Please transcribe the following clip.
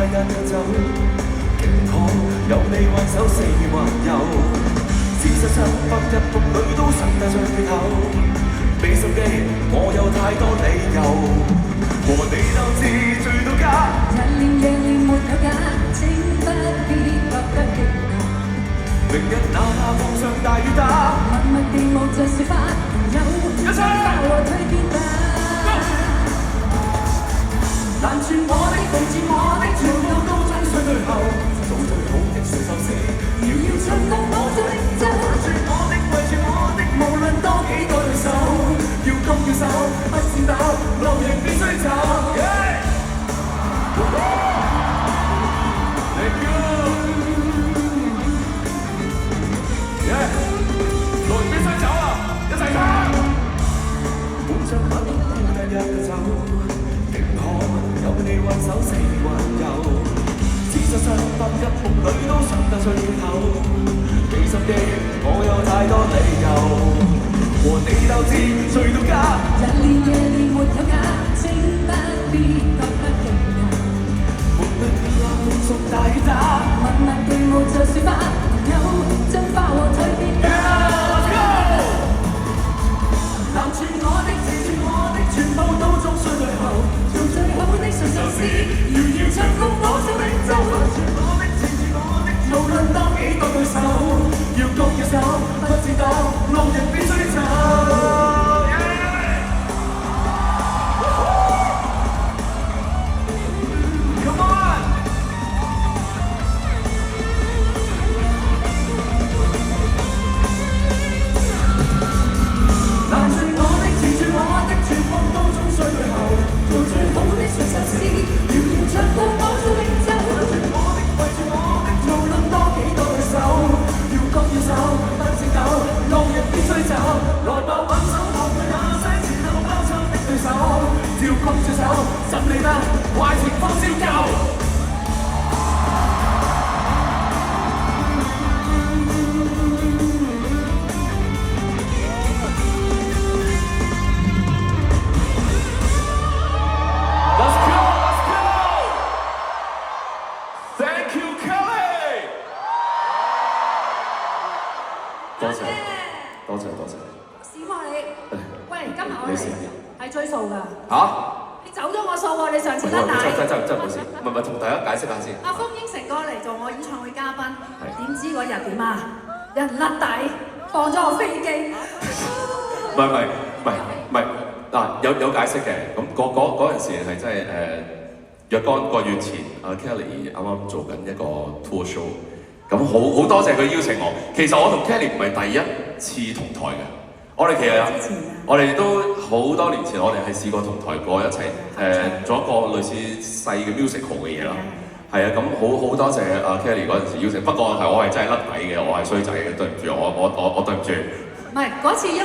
日走，竟可有你挽手四環遊。事實上，白日夢裏都想得出缺口，俾心機，我有太多理由，和你鬥智醉到家。日練夜練沒有假，請不必覺得激動。明日哪怕放上大雨打，默默地望着雪花，有真花和蛻變吧。攔住我的，控制我的，全部高中衰退後，做最好的馴獸師，遙遙長路我最走。圍住我的，圍住我的，無論多幾個對手，要攻要守，不戰鬥，路仍必須走。Thank you。路必須走啊！一齊唱。滿張口日日走，竟可有你挽手四環遊。事實上，白日夢裏都想得出缺口，俾心機，我有太多理由，和你鬥智醉到家。日練夜練沒有假，請不必覺得激動。無論天冷風送大雨打，默默地望着雪花，有真花和蛻變吧。攔住我的，持住我的，全部都終須退後，做最好的馴獸師，遙遙長路我做領袖。攔住我的，持住我的，無論多幾個對手，要攻要守，不戰鬥，路仍必須走。Come on！攔住我的，持住我的，全部都終須退後，做最好的馴獸師，遙遙長路我做領袖。攔住我的，圍住我的，無論多幾個對手，要攻要守，不戰鬥，路仍必須走。來吧，挽手望佢那些前後包抄的對手，照攻照守，怎理得壞情況照舊。Thank you, Kelly。多謝，多謝，多謝。史莫你，喂，今日我嚟係追數㗎。嚇？你走咗我數喎，你上次甩帶。真唔好意思，唔係同大家解釋下先。阿峰應承過嚟做我演唱會嘉賓，點知嗰日點啊？有人甩帶，放咗我飛機。唔係嗱，有解釋嘅。咁嗰陣時係真係若干個月前，阿 Kelly 啱啱做緊一個 tour show， 咁好多謝佢邀請我。其實我同 Kelly 唔係第一次同台嘅，我哋其實我哋都好多年前，我哋係試過同台過一齊做一個類似細嘅 musical 嘅嘢啦。係啊，咁好多謝阿 Kelly 嗰陣時邀請。不過我係真係甩底嘅，我係衰仔嘅，對唔住，我對唔住。唔係嗰次因為。